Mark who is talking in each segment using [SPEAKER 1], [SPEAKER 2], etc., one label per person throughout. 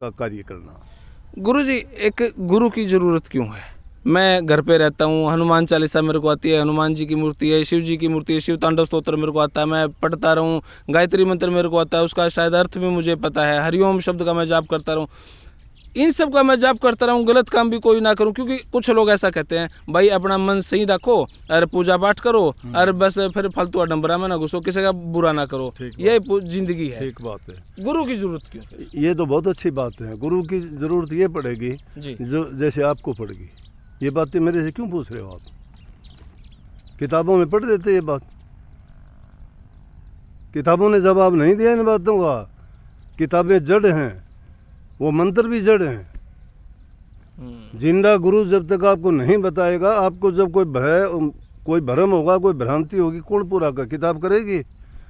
[SPEAKER 1] का कार्य करना।
[SPEAKER 2] गुरुजी, एक गुरु की ज़रूरत क्यों है? मैं घर पे रहता हूँ, हनुमान चालीसा मेरे को आती है, हनुमान जी की मूर्ति है, शिव जी की मूर्ति है, शिव तांडव स्तोत्र मेरे को आता है, मैं पढ़ता रहूँ, गायत्री मंत्र मेरे को आता है, उसका शायद अर्थ भी मुझे पता है, हरिओम शब्द का मैं जाप करता रहूँ, इन सब का मैं जाप करता रहूँ, गलत काम भी कोई ना करूँ। क्योंकि कुछ लोग ऐसा कहते हैं, भाई अपना मन सही रखो और पूजा पाठ करो और बस फिर फालतू आडम्बरा में ना घुसो, किसी का बुरा ना करो, यही जिंदगी है।
[SPEAKER 1] ठीक बात है।
[SPEAKER 2] गुरु की जरूरत क्यों?
[SPEAKER 1] ये तो बहुत अच्छी बात है। गुरु की जरूरत ये पड़ेगी
[SPEAKER 2] जी।
[SPEAKER 1] जो जैसे आपको पड़ेगी। ये बातें मेरे से क्यों पूछ रहे हो आप? किताबों में पढ़ लेते ये बात। किताबों ने जवाब नहीं दिया इन बातों का। किताबें जड़ हैं, वो मंत्र भी जड़ हैं। जिंदा गुरु जब तक आपको नहीं बताएगा, आपको जब कोई भ्रम होगा, कोई भ्रांति होगी, कौन पूरा का किताब करेगी?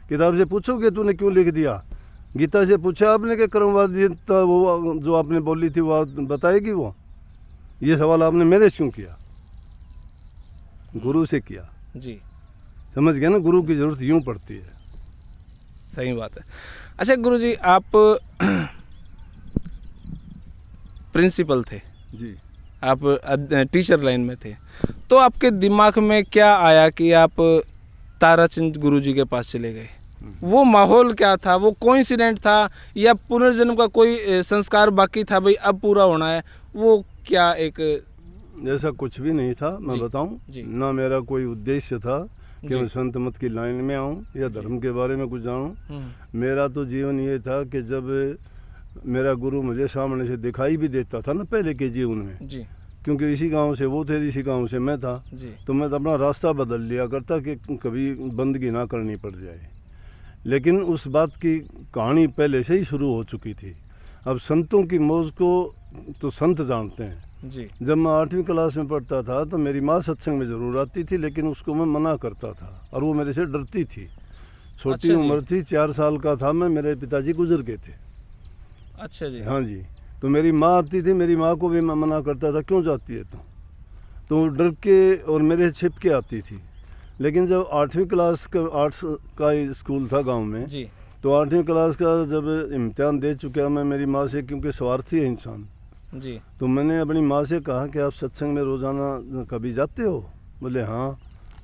[SPEAKER 1] किताब से पूछोगे तूने क्यों लिख दिया? गीता से पूछा आपने कि कर्मवादिता वो जो आपने बोली थी वो बताएगी वो? ये सवाल आपने मेरे से क्यों किया? गुरु से किया।
[SPEAKER 2] जी,
[SPEAKER 1] समझ गया ना? गुरु की जरूरत यूं पड़ती है।
[SPEAKER 2] सही बात है। अच्छा गुरुजी, आप प्रिंसिपल थे
[SPEAKER 1] जी,
[SPEAKER 2] आप टीचर लाइन में थे, तो आपके दिमाग में क्या आया कि आप ताराचंद गुरुजी के पास चले गए? वो माहौल क्या था? वो कोइंसिडेंट था या पुनर्जन्म का कोई संस्कार बाकी था, भाई अब पूरा होना है? वो क्या एक
[SPEAKER 1] ऐसा कुछ भी नहीं था। मैं बताऊं ना, मेरा कोई उद्देश्य था कि मैं संत मत की लाइन में आऊं या धर्म के बारे में कुछ जानूं। मेरा तो जीवन ये था कि जब मेरा गुरु मुझे सामने से दिखाई भी देता था ना पहले के जीवन में
[SPEAKER 2] जी,
[SPEAKER 1] क्योंकि इसी गांव से वो थे, इसी गांव से मैं था, तो मैं तो अपना रास्ता बदल लिया करता कि कभी बंदगी ना करनी पड़ जाए। लेकिन उस बात की कहानी पहले से ही शुरू हो चुकी थी। अब संतों की मौज को तो संत जानते हैं।
[SPEAKER 2] जी।
[SPEAKER 1] जब मैं 8वीं क्लास में पढ़ता था तो मेरी माँ सत्संग में ज़रूर आती थी, लेकिन उसको मैं मना करता था और वो मेरे से डरती थी। छोटी उम्र थी, 4 साल का था मैं, मेरे पिताजी गुजर गए थे।
[SPEAKER 2] अच्छा जी।
[SPEAKER 1] हाँ जी। तो मेरी माँ आती थी, मेरी माँ को भी मैं मना करता था, क्यों जाती है तो डर के और मेरे छिप के आती थी। लेकिन जब 8वीं क्लास का आर्ट्स का स्कूल था गांव में जी, तो 8वीं क्लास का जब इम्तिहान दे चुका मैं मेरी माँ से, क्योंकि स्वार्थी है इंसान जी, तो मैंने अपनी माँ से कहा कि आप सत्संग में रोज़ाना कभी जाते हो? बोले हाँ।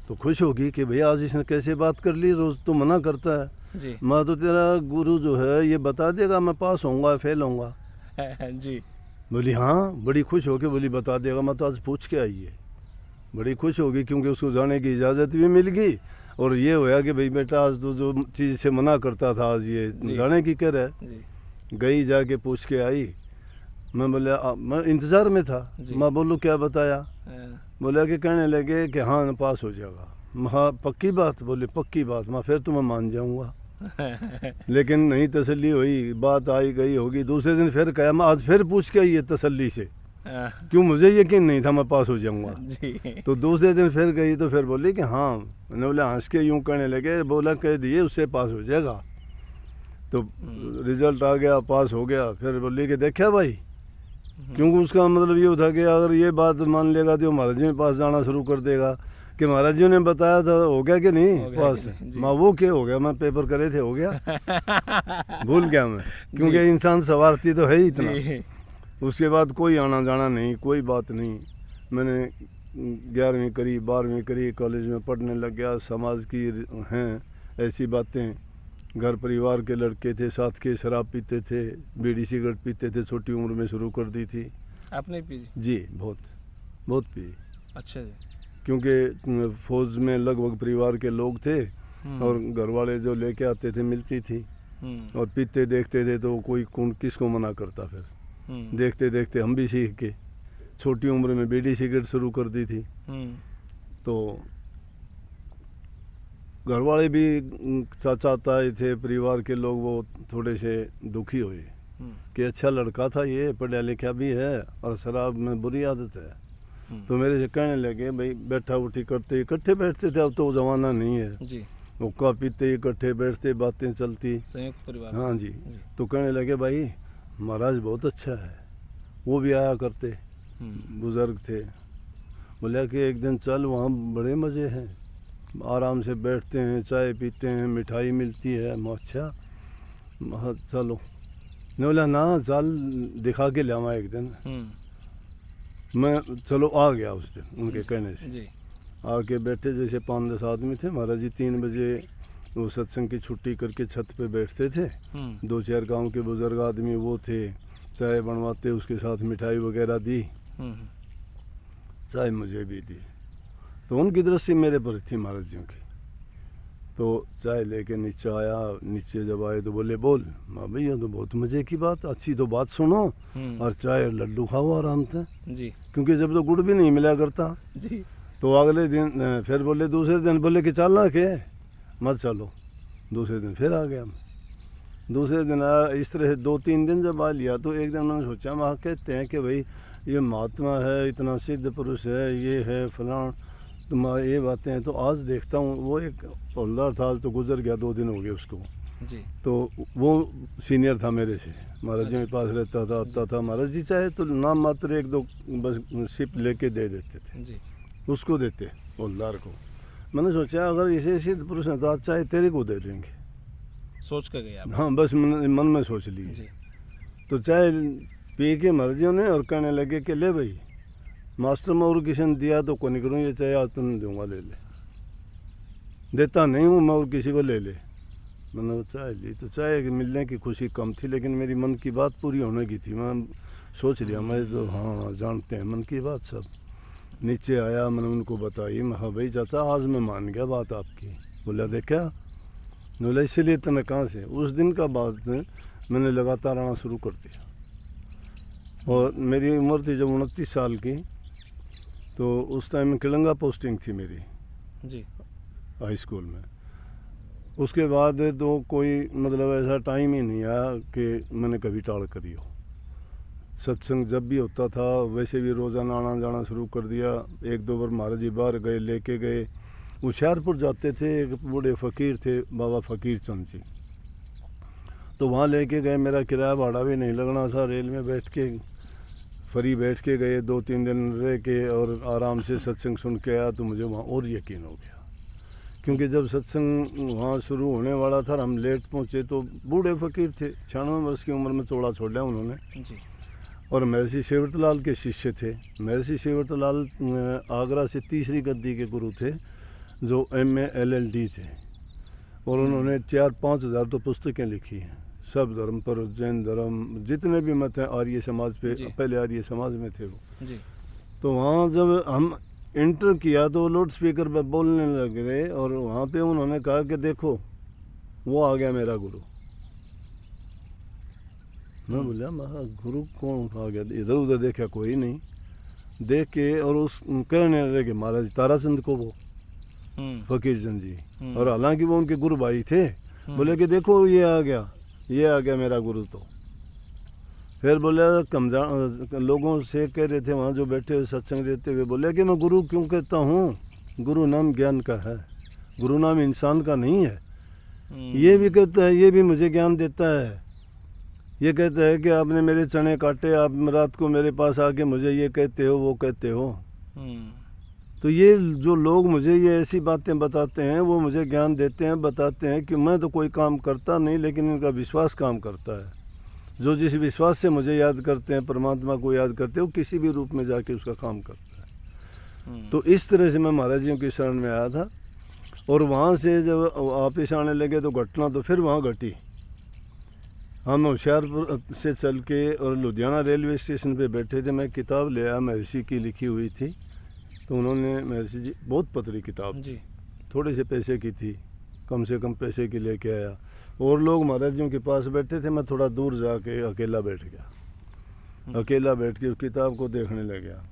[SPEAKER 1] तो खुश होगी कि भैया आज इसने कैसे बात कर ली, रोज़ तो मना करता है जी। माँ तो तेरा गुरु जो है ये बता देगा मैं पास होऊंगा फेल होऊंगा जी। बोली हाँ। बड़ी खुश होगी, बोली बता देगा। मैं तो आज पूछ के आई है। बड़ी खुश होगी क्योंकि उसको जाने की इजाज़त भी मिल गई और ये होया कि भाई बेटा आज तो जो चीज़ से मना करता था आज ये जाने की कर है। गई, जाके पूछ के आई। मैं बोले मैं इंतज़ार में था। मैं बोलूँ क्या बताया? बोला कि कहने लगे कि हाँ पास हो जाएगा। हाँ पक्की बात? बोले पक्की बात। मैं फिर तुम्हें मान जाऊँगा। लेकिन नहीं तसल्ली हुई, बात आई गई होगी। दूसरे दिन फिर कहा, मैं आज फिर पूछ के आई है तसल्ली से, क्यों मुझे यकीन नहीं था मैं पास हो जाऊँगा। तो दूसरे दिन फिर गई तो फिर बोली कि हाँ। मैंने बोला हंस के यूँ कहने लगे, बोला कह दिए उससे पास हो जाएगा। तो रिजल्ट आ गया, पास हो गया। फिर बोली कि देखा भाई, क्योंकि उसका मतलब ये था कि अगर ये बात मान लेगा तो महाराज जी के पास जाना शुरू कर देगा कि महाराज जी ने बताया था हो गया कि नहीं पास। माँ वो क्या हो गया, मैं पेपर करे थे हो गया भूल गया मैं, क्योंकि इंसान स्वार्थी तो है ही इतना। उसके बाद कोई आना जाना नहीं, कोई बात नहीं। मैंने 11वीं करी, 12वीं करी, कॉलेज में पढ़ने लग गया। समाज की हैं ऐसी बातें, घर परिवार के लड़के थे, साथ के शराब पीते थे, बीड़ी सिगरेट पीते थे, छोटी उम्र में शुरू कर दी थी।
[SPEAKER 2] आपने पी? जी,
[SPEAKER 1] बहुत पी।
[SPEAKER 2] अच्छा जी।
[SPEAKER 1] क्योंकि फौज में लगभग परिवार के लोग थे और घर वाले जो लेके आते थे मिलती थी और पीते देखते थे तो कोई किसको मना करता। फिर देखते देखते हम भी सीख के छोटी उम्र में बीड़ी सिगरेट शुरू कर दी थी। तो घर वाले भी चाचा ताए थे, परिवार के लोग, वो थोड़े से दुखी हुए कि अच्छा लड़का था ये, पढ़ा लिखा भी है और शराब में बुरी आदत है। तो मेरे से कहने लगे भाई बैठा उठी करते इकट्ठे बैठते थे, अब तो ज़माना नहीं है जी, हुक्का पीते इकट्ठे बैठते, बातें चलती, संयुक्त परिवार। हाँ जी। तो कहने लगे भाई महाराज बहुत अच्छा है, वो भी आया करते, बुज़ुर्ग थे। बोला कि एक दिन चल, वहाँ बड़े मज़े हैं, आराम से बैठते हैं, चाय पीते हैं, मिठाई मिलती है। अच्छा चलो। ने बोला ना चल दिखा के लावा एक दिन। मैं चलो आ गया उस दिन उनके कहने से।
[SPEAKER 2] जी।
[SPEAKER 1] आके बैठे, जैसे 5-10 आदमी थे। महाराज जी 3 बजे वो सत्संग की छुट्टी करके छत पे बैठते थे। 2-4 गांव के बुजुर्ग आदमी वो थे, चाय बनवाते, उसके साथ मिठाई वगैरह दी, चाय मुझे भी दी। तो उनकी दृष्टि मेरे पर थी महाराज जी की। तो चाय लेके नीचे आया। नीचे जब आए तो बोले बोल माँ भैया, तो बहुत मज़े की बात, अच्छी तो बात सुनो और चाय और लड्डू खाओ आराम से
[SPEAKER 2] जी।
[SPEAKER 1] क्योंकि जब तो गुड़ भी नहीं मिला करता।
[SPEAKER 2] जी।
[SPEAKER 1] तो अगले दिन फिर बोले, दूसरे दिन बोले कि चलना के मत चलो। दूसरे दिन फिर आ गया। दूसरे दिन आया। इस तरह से 2-3 दिन जब आ लिया तो एक दिन मैंने सोचा, वहाँ कहते हैं कि भाई ये महात्मा है, इतना सिद्ध पुरुष है, ये है फलां, तो मैं ये बातें हैं। तो आज देखता हूँ वो एक हवलदार था, आज तो गुजर गया, 2 दिन हो गए उसको।
[SPEAKER 2] जी।
[SPEAKER 1] तो वो सीनियर था मेरे से, महाराज जी के पास रहता था, आता था। महाराज जी चाहे तो नाम मात्र 1-2 बस सिप लेके दे देते थे
[SPEAKER 2] जी।
[SPEAKER 1] उसको, देते हवलदार को। मैंने सोचा अगर इसे सिद्ध पुरुष है तो आज चाहे तेरे को दे देंगे,
[SPEAKER 2] सोच के गया।
[SPEAKER 1] हाँ बस मन में सोच लिए। तो चाय पी के मर्जियों ने और कहने लगे कि ले भाई मास्टर में और किसी ने दिया तो को नहीं करूँ, ये चाय आज तुम दूंगा, ले ले, देता नहीं हूँ मैं और किसी को, ले ले। मैंने वो चाय ली। तो चाय मिलने की खुशी कम थी, लेकिन मेरी मन की बात पूरी होने की थी। मैं सोच लिया मैं तो हाँ जानते हैं मन की बात सब। नीचे आया, मैंने उनको बताई, मैं हाँ भाई चाचा आज मैं मान गया बात आपकी। बोला देखा, बोला इसीलिए तो मैं कहाँ से। उस दिन का बाद में मैंने लगातार आना शुरू कर दिया। और मेरी उम्र थी जब 29 साल की, तो उस टाइम किलंगा पोस्टिंग थी मेरी
[SPEAKER 2] जी
[SPEAKER 1] हाई स्कूल में। उसके बाद तो कोई मतलब ऐसा टाइम ही नहीं आया कि मैंने कभी टाल करी हो। सत्संग जब भी होता था वैसे भी रोज़ाना आना जाना शुरू कर दिया। 1-2 बार महाराज जी बाहर गए, लेके गए। होशियारपुर जाते थे, एक बूढ़े फ़कीर थे बाबा फ़कीर चंद जी, तो वहाँ लेके गए। मेरा किराया भाड़ा भी नहीं लगना था, रेल में बैठ के फ्री बैठ के गए। 2-3 दिन रह के और आराम से सत्संग सुन के आया। तो मुझे वहाँ और यकीन हो गया, क्योंकि जब सत्संग वहाँ शुरू होने वाला था, हम लेट पहुँचे। तो बूढ़े फ़कीर थे, 96 वर्ष की उम्र में चौड़ा छोड़ लिया उन्होंने
[SPEAKER 2] जी।
[SPEAKER 1] और महर्षि शिवरतलाल के शिष्य थे। महर्षि शिवरतलाल आगरा से तीसरी गद्दी के गुरु थे, जो MA LLD थे। और उन्होंने 4-5 हज़ार तो पुस्तकें लिखी हैं, सब धर्म पर, जैन धर्म, जितने भी मत हैं आर्य समाज पे, पहले आर्य समाज में थे वो जी। तो वहाँ जब हम इंटर किया तो लाउड स्पीकर पर बोलने लग रहे और वहाँ पे उन्होंने कहा कि देखो वो आ गया मेरा गुरु। मैं बोला गुरु कौन आ गया? इधर उधर देखा कोई नहीं, देख के और उस कहने लगे महाराज ताराचंद को, वो फकीर चंद जी, और हालांकि वो उनके गुरु भाई थे। बोले कि देखो ये आ गया मेरा गुरु। तो फिर बोले लोगों से कह रहे थे वहाँ जो बैठे हुए सत्संग देते हुए, बोले कि मैं गुरु क्यों कहता हूँ, गुरु नाम ज्ञान का है, गुरु नाम इंसान का नहीं है। ये भी कहता है, ये भी मुझे ज्ञान देता है। ये कहता है कि आपने मेरे चने काटे, आप रात को मेरे पास आके मुझे ये कहते हो वो कहते हो। तो ये जो लोग मुझे ये ऐसी बातें बताते हैं, वो मुझे ज्ञान देते हैं, बताते हैं कि मैं तो कोई काम करता नहीं, लेकिन इनका विश्वास काम करता है। जो जिस विश्वास से मुझे याद करते हैं, परमात्मा को याद करते हैं, वो किसी भी रूप में जाके उसका काम करता है। तो इस तरह से मैं महाराज जी की शरण में आया था। और वहाँ से जब वापिस आने लगे तो घटना तो फिर वहाँ घटी। हम होशियारपुर से चल के और लुधियाना रेलवे स्टेशन पे बैठे थे। मैं किताब ले आया, महर्षि की लिखी हुई थी। तो उन्होंने, महर्षि जी, बहुत पतली किताब जी, थोड़े से पैसे की थी, कम से कम पैसे की लेके आया। और लोग महाराज जी के पास बैठे थे, मैं थोड़ा दूर जाके अकेला बैठ गया। अकेला बैठ के उस किताब को देखने लग गया।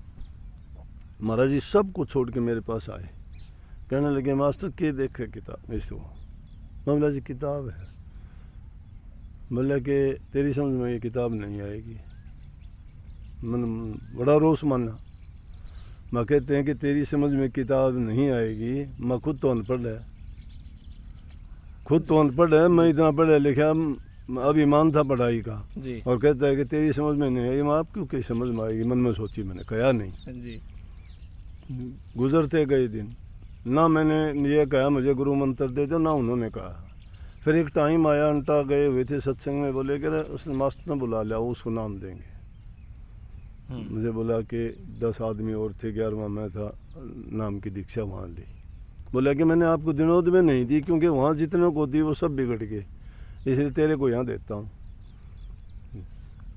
[SPEAKER 1] महाराज जी सब कुछ छोड़ के मेरे पास आए, कहने लगे मास्टर के देखे किताब इसको। मैं बोला जी किताब है। बोला कि तेरी समझ में ये किताब नहीं आएगी। मैंने बड़ा रोष माना। मैं कहते हैं कि तेरी समझ में किताब नहीं आएगी, मैं खुद तो अनपढ़ है, मैं इतना पढ़ा लिखा अभिमान था पढ़ाई का जी। और कहता है कि तेरी समझ में नहीं आई। मैं आप क्यों कैसे समझ में आएगी, मन में सोची। मैंने कहा नहीं जी। गुजरते गए दिन, ना मैंने ये कहा मुझे गुरु मंत्र दे दो, ना उन्होंने कहा। फिर एक टाइम आया, अंटा गए हुए थे सत्संग में, बोले कि उसने मास्टर ने बुला लिया, उसको नाम देंगे। मुझे बोला कि 10 आदमी और थे, 11वां मैं था, नाम की दीक्षा वहाँ ली। बोला कि मैंने आपको दिनोद में नहीं दी, क्योंकि वहाँ जितने को दी वो सब बिगड़ गए, इसलिए तेरे को यहाँ देता हूँ।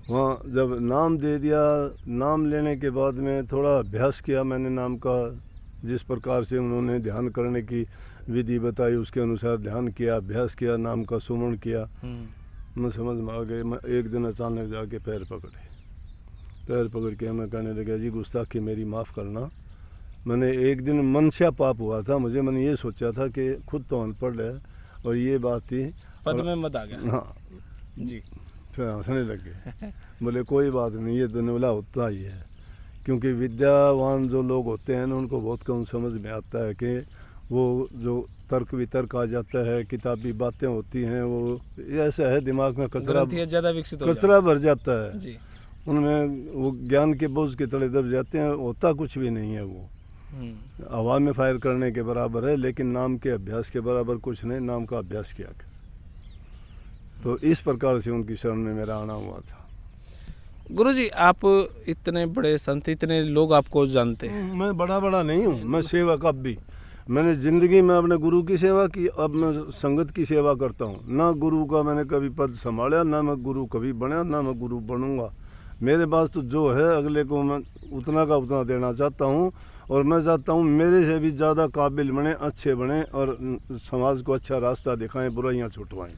[SPEAKER 1] वहाँ जब नाम दे दिया, नाम लेने के बाद में थोड़ा अभ्यास किया मैंने नाम का, जिस प्रकार से उन्होंने ध्यान करने की विधि बताई उसके अनुसार ध्यान किया, अभ्यास किया, नाम का सुमरण किया। मैं समझ में आ गए। मैं एक दिन अचानक जाके पैर पकड़ के मैं कहने लगा, जी गुस्ताखी मेरी माफ़ करना। मैंने एक दिन मनसा पाप हुआ था मुझे, मैंने ये सोचा था कि खुद तो अनपढ़ है और ये बात थी,
[SPEAKER 2] पद में मत आ गया।
[SPEAKER 1] हाँ
[SPEAKER 2] जी।
[SPEAKER 1] फिर हंसने लग गए। बोले कोई बात नहीं, ये दुनिया होता ही है, क्योंकि विद्यावान जो लोग होते हैं ना उनको बहुत कम समझ में आता है कि वो जो तर्क वितर्क आ जाता है, किताबी बातें होती हैं, वो ऐसा है दिमाग में
[SPEAKER 2] ज़्यादा विकसित हो
[SPEAKER 1] कचरा भर जाता है
[SPEAKER 2] जी।
[SPEAKER 1] उनमें, वो ज्ञान के बोझ के तले दब जाते हैं, होता कुछ भी नहीं है, वो हवा में फायर करने के बराबर है, लेकिन नाम के अभ्यास के बराबर कुछ नहीं। नाम का अभ्यास किया, तो इस प्रकार से उनकी शरण में मेरा आना हुआ था।
[SPEAKER 2] गुरुजी, आप इतने बड़े संत, इतने लोग आपको जानते हैं।
[SPEAKER 1] मैं बड़ा नहीं हूँ, मैं सेवक। अब भी मैंने ज़िंदगी में अपने गुरु की सेवा की, अब मैं संगत की सेवा करता हूँ। ना गुरु का मैंने कभी पद संभाला, ना मैं गुरु कभी बना, ना मैं गुरु बनूंगा। मेरे पास तो जो है अगले को मैं उतना का उतना देना चाहता हूँ, और मैं चाहता हूँ मेरे से भी ज़्यादा काबिल बने, अच्छे बने और समाज को अच्छा रास्ता दिखाएं, बुराइयाँ छुटवाएं।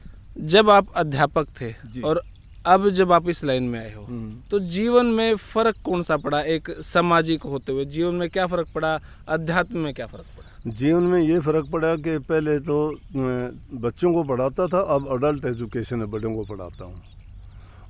[SPEAKER 2] जब आप अध्यापक थे और अब जब आप इस लाइन में आए हो, तो जीवन में फ़र्क कौन सा पड़ा? एक सामाजिक होते हुए जीवन में क्या फ़र्क पड़ा, अध्यात्म में क्या फ़र्क पड़ा?
[SPEAKER 1] जीवन में ये फ़र्क पड़ा कि पहले तो बच्चों को पढ़ाता था, अब अडल्ट एजुकेशन है, बड़ों को पढ़ाता हूँ।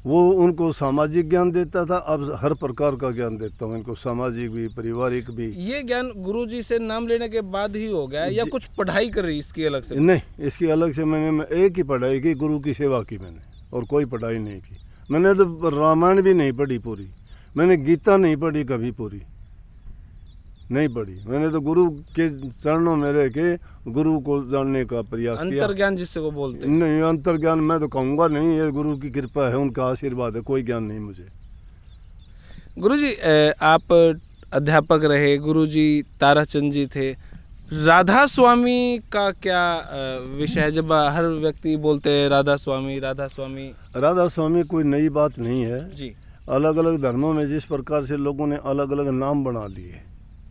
[SPEAKER 1] वो उनको सामाजिक ज्ञान देता था, अब हर प्रकार का ज्ञान देता हूँ इनको, सामाजिक भी, पारिवारिक भी।
[SPEAKER 2] ये ज्ञान गुरुजी से नाम लेने के बाद ही हो गया या कुछ पढ़ाई कर रही इसकी अलग से?
[SPEAKER 1] नहीं, इसकी अलग से मैंने एक ही पढ़ाई की, गुरु की सेवा की मैंने, और कोई पढ़ाई नहीं की। मैंने तो रामायण भी नहीं पढ़ी पूरी, मैंने गीता नहीं पढ़ी कभी पूरी, नहीं पढ़ी। मैंने तो गुरु के चरणों में रह के गुरु को जानने का प्रयास किया।
[SPEAKER 2] अंतर्ज्ञान जिससे को बोलते हैं।
[SPEAKER 1] नहीं, अंतर्ज्ञान मैं तो कहूँगा नहीं, ये गुरु की कृपा है, उनका आशीर्वाद है, कोई ज्ञान नहीं मुझे।
[SPEAKER 2] गुरुजी, आप अध्यापक रहे, गुरुजी ताराचंद जी थे, राधा स्वामी का क्या विषय है? जब हर व्यक्ति बोलते हैं राधा स्वामी, राधा स्वामी। राधा स्वामी कोई नई बात नहीं है जी। अलग अलग धर्मों में जिस प्रकार से लोगों ने अलग अलग नाम बना लिए,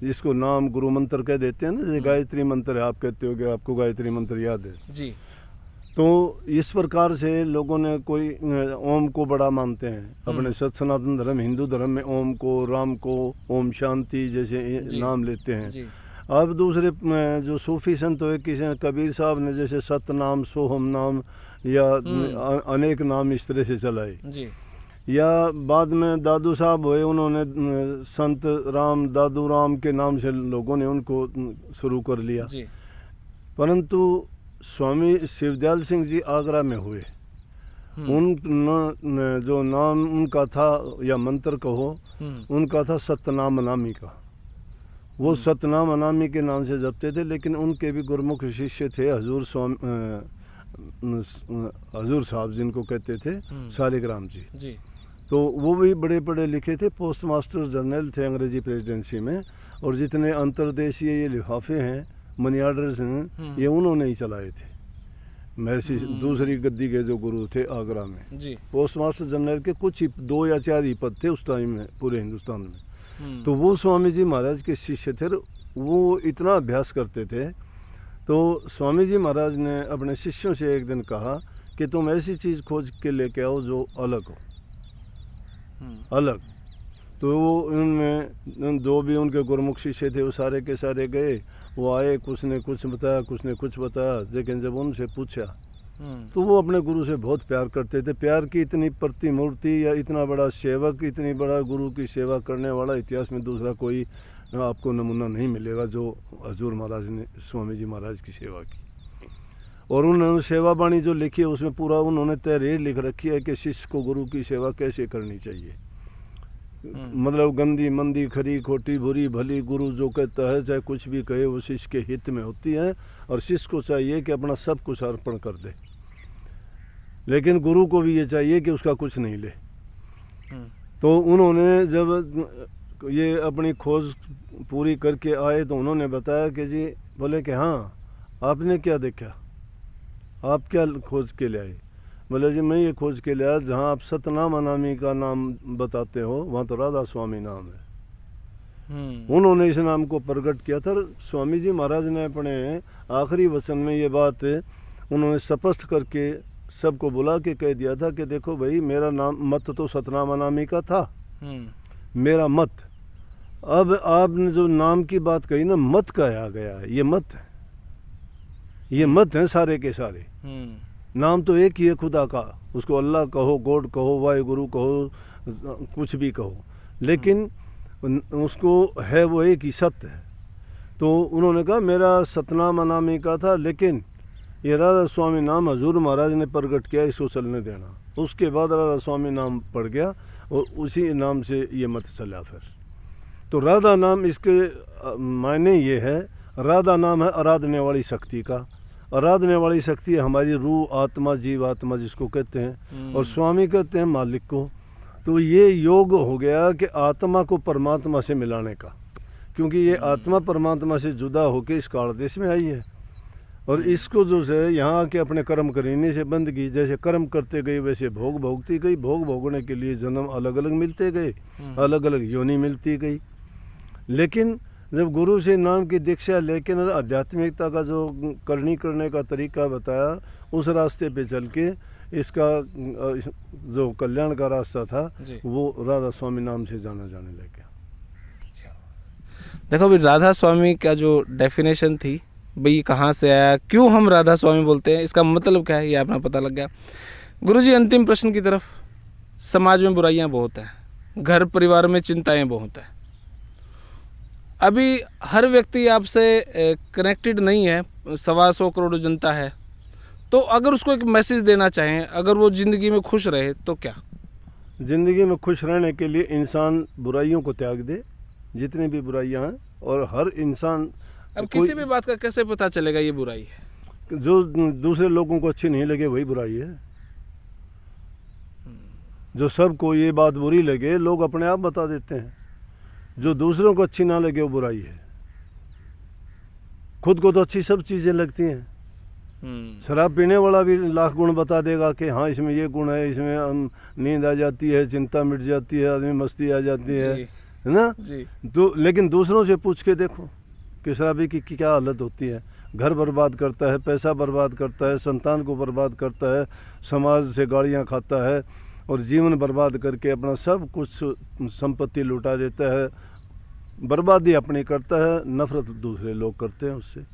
[SPEAKER 2] जिसको नाम गुरु मंत्र कह देते हैं ना, जैसे गायत्री मंत्र है, आप कहते हो कि आपको गायत्री मंत्र याद है जी। तो इस प्रकार से लोगों ने कोई ओम को बड़ा मानते हैं। अपने सनातन धर्म, हिंदू धर्म में ओम को, राम को, ओम शांति जैसे नाम लेते हैं। अब दूसरे जो सूफी संत हुए, किसी कबीर साहब ने जैसे सतनाम, सोहम नाम या अनेक नाम इस तरह से चलाए जी। या बाद में दादू साहब हुए, उन्होंने संत राम, दादू राम के नाम से लोगों ने उनको शुरू कर लिया जी। परंतु स्वामी शिवदयाल सिंह जी आगरा में हुए, उन जो नाम उनका था या मंत्र कहो, उनका था सतनाम अनामी का। वो सतनाम अनामी के नाम से जपते थे, लेकिन उनके भी गुरमुख शिष्य थे हजूर साहब जिनको कहते थे, शालिग्राम जी। तो वो भी बड़े पढ़े लिखे थे, पोस्ट मास्टर जनरल थे अंग्रेजी प्रेसिडेंसी में, और जितने अंतर्देशीय ये लिफाफे हैं, मनी ऑर्डर्स हैं, ये उन्होंने ही चलाए थे। महर्षि दूसरी गद्दी के जो गुरु थे आगरा में जी। पोस्ट मास्टर जनरल के कुछ ही 2 या 4 ही पद थे उस टाइम में पूरे हिंदुस्तान में। तो वो स्वामी जी महाराज के शिष्य थे, वो इतना अभ्यास करते थे। तो स्वामी जी महाराज ने अपने शिष्यों से एक दिन कहा कि तुम ऐसी चीज़ खोज के लेके आओ जो अलग हो, अलग। तो वो उनमें जो भी उनके गुरमुख शिष्य थे वो सारे के सारे गए, वो आए, कुछ ने कुछ बताया, कुछ ने कुछ बताया। लेकिन जब उनसे पूछा तो वो अपने गुरु से बहुत प्यार करते थे। प्यार की इतनी प्रतिमूर्ति या इतना बड़ा सेवक, इतनी बड़ा गुरु की सेवा करने वाला इतिहास में दूसरा कोई आपको नमूना नहीं मिलेगा जो हजूर महाराज ने, स्वामी जी महाराज की सेवा की। और उन्होंने सेवा बाणी जो लिखी है उसमें पूरा उन्होंने तहरीर लिख रखी है कि शिष्य को गुरु की सेवा कैसे करनी चाहिए। मतलब गंदी मंदी, खरी खोटी, बुरी भली, गुरु जो कहता है चाहे कुछ भी कहे वो शिष्य के हित में होती है, और शिष्य को चाहिए कि अपना सब कुछ अर्पण कर दे।
[SPEAKER 1] लेकिन गुरु को भी ये चाहिए कि उसका कुछ नहीं ले। तो उन्होंने जब ये अपनी खोज पूरी करके आए तो उन्होंने बताया कि जी, बोले कि हाँ, आपने क्या देखा, आप क्या खोज के ले आए? बोले जी, मैं ये खोज के ले आया, जहाँ आप सतनाम अनामी का नाम बताते हो वहाँ तो राधा स्वामी नाम है। उन्होंने इस नाम को प्रकट किया था। स्वामी जी महाराज ने अपने आखिरी वचन में ये बात उन्होंने स्पष्ट करके सबको बुला के कह दिया था कि देखो भाई, मेरा नाम मत तो सतनाम अनामी का था, मेरा मत। अब आपने जो नाम की बात कही ना, मत का आ गया है, ये मत है, ये मत है सारे के सारे। नाम तो एक ही है खुदा का, उसको अल्लाह कहो, गॉड कहो, वाहिगुरु कहो, कुछ भी कहो, लेकिन उसको है वो एक ही सत्य है। तो उन्होंने कहा मेरा सतनाम अनामी का था, लेकिन ये राधा स्वामी नाम हजूर महाराज ने प्रकट किया, इसको चलने देना। उसके बाद राधा स्वामी नाम पड़ गया और उसी नाम से ये मत चला। फिर तो राधा नाम, इसके मायने ये है, राधा नाम है आराधने वाली शक्ति का। आराधने वाली शक्ति है हमारी रूह, आत्मा, जीव आत्मा जिसको कहते हैं, और स्वामी कहते हैं मालिक को। तो ये योग हो गया कि आत्मा को परमात्मा से मिलाने का, क्योंकि ये आत्मा परमात्मा से जुदा होकर इस काल देश में आई है, और इसको जो है यहाँ के अपने कर्म करीने से बंद की। जैसे कर्म करते गई वैसे भोग भोगती गई, भोग भोगने के लिए जन्म अलग अलग मिलते गए, अलग अलग योनि मिलती गई। लेकिन जब गुरु से नाम की दीक्षा लेकिन आध्यात्मिकता का जो करनी करने का तरीका बताया, उस रास्ते पे चल के इसका जो कल्याण का रास्ता था वो राधा स्वामी नाम से जाना जाने लग गया।
[SPEAKER 2] देखो भाई, राधा स्वामी का जो डेफिनेशन थी भाई, कहाँ से आया, क्यों हम राधा स्वामी बोलते हैं, इसका मतलब क्या है, ये अपना पता लग गया। गुरुजी, अंतिम प्रश्न की तरफ। समाज में बुराइयां बहुत हैं, घर परिवार में चिंताएं बहुत हैं, अभी हर व्यक्ति आपसे कनेक्टेड नहीं है, 125 करोड़ जनता है, तो अगर उसको एक मैसेज देना चाहें, अगर वो ज़िंदगी में खुश रहे तो क्या?
[SPEAKER 1] ज़िंदगी में खुश रहने के लिए इंसान बुराइयों को त्याग दे, जितनी भी बुराइयां हैं, और हर इंसान।
[SPEAKER 2] अब किसी भी बात का कैसे पता चलेगा ये बुराई है?
[SPEAKER 1] जो दूसरे लोगों को अच्छी नहीं लगे वही बुराई है। जो सबको ये बात बुरी लगे लोग अपने आप बता देते हैं, जो दूसरों को अच्छी ना लगे वो बुराई है। खुद को तो अच्छी सब चीज़ें लगती हैं। शराब पीने वाला भी लाख गुण बता देगा कि हाँ इसमें ये गुण है, इसमें नींद आ जाती है, चिंता मिट जाती है, आदमी मस्ती आ जाती है ना जी। तो लेकिन दूसरों से पूछ के देखो कि शराबी की क्या हालत होती है। घर बर्बाद करता है, पैसा बर्बाद करता है, संतान को बर्बाद करता है, समाज से गालियाँ खाता है, और जीवन बर्बाद करके अपना सब कुछ संपत्ति लुटा देता है। बर्बादी अपनी करता है, नफरत दूसरे लोग करते हैं उससे।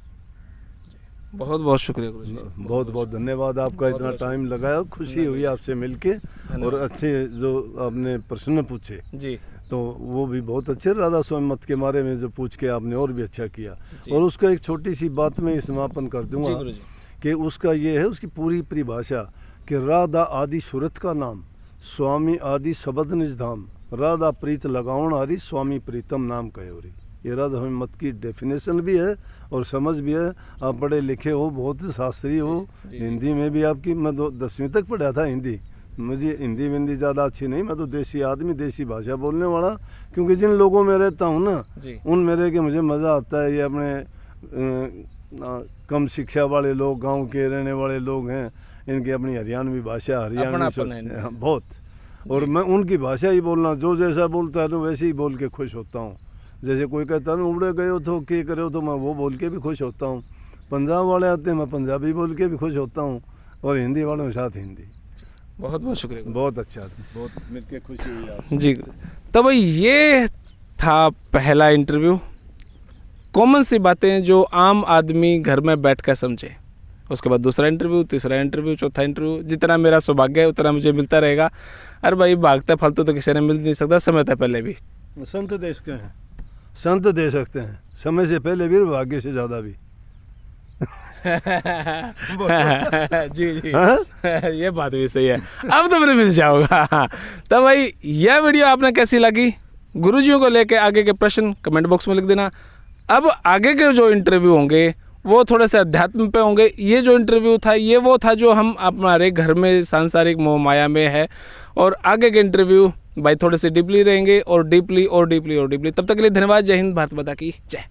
[SPEAKER 2] बहुत बहुत शुक्रिया गुरु जी,
[SPEAKER 1] बहुत बहुत धन्यवाद आपका, इतना टाइम लगाया, खुशी हुई आपसे मिलके, और अच्छे जो आपने प्रश्न पूछे
[SPEAKER 2] जी,
[SPEAKER 1] तो वो भी बहुत अच्छे। राधा स्वामी मत के बारे में जो पूछ के आपने और भी अच्छा किया। और उसका एक छोटी सी बात में समापन कर दूंगा कि उसका ये है, उसकी पूरी परिभाषा कि राधा आदि सूरत का नाम, स्वामी आदि शब्द निज धाम, राधा प्रीत लगाउण हारी, स्वामी प्रीतम नाम कहोरी। ये राधा स्वामी मत की डेफिनेशन भी है और समझ भी है। आप पढ़े लिखे हो, बहुत शास्त्री हो, हिंदी में भी आपकी, मैं तो 10वीं तक पढ़ा था हिंदी, मुझे हिंदी विंदी ज़्यादा अच्छी नहीं, मैं तो देसी आदमी, देसी भाषा बोलने वाला, क्योंकि जिन लोगों में रहता हूँ ना उन में रह के मुझे मज़ा आता है। ये अपने कम शिक्षा वाले लोग, गांव के रहने वाले लोग हैं, इनकी अपनी हरियाणवी भाषा, हरियाणवी बहुत, और मैं उनकी भाषा ही बोलना, जो जैसा बोलता है ना वैसे ही बोल के खुश होता हूँ। जैसे कोई कहता है ना उड़े गए हो तो क्या करे हो, तो मैं वो बोल के भी खुश होता हूँ। पंजाब वाले आते हैं, मैं पंजाबी बोल के भी खुश होता हूँ, और हिंदी वालों के साथ हिंदी।
[SPEAKER 2] बहुत बहुत शुक्रिया,
[SPEAKER 1] बहुत अच्छा, बहुत मिलके खुशी हुई आपसे
[SPEAKER 2] जी। तो भाई ये था पहला इंटरव्यू, कॉमन सी बातें जो आम आदमी घर में बैठ कर समझे। उसके बाद दूसरा इंटरव्यू, तीसरा इंटरव्यू, चौथा इंटरव्यू, जितना मेरा सौभाग्य है उतना मुझे मिलता रहेगा। अरे भाई भागता फालतू तो किसी ने मिल नहीं सकता, समय था पहले भी।
[SPEAKER 1] संत दे सकते हैं, संत दे सकते हैं, समय से पहले भी, भाग्य से ज़्यादा भी।
[SPEAKER 2] जी जी ये बात भी सही है, अब तो मेरे मिल जाओगा। तो भाई यह वीडियो आपने कैसी लगी, गुरुजियों को लेके आगे के प्रश्न कमेंट बॉक्स में लिख देना। अब आगे के जो इंटरव्यू होंगे वो थोड़े से अध्यात्म पे होंगे। ये जो इंटरव्यू था ये वो था जो हम हमारे घर में सांसारिक मोह माया में है, और आगे के इंटरव्यू भाई थोड़े से डीपली रहेंगे, और डीपली और डीपली और डीपली। तब तक के लिए धन्यवाद। जय हिंद, भारत माता की जय।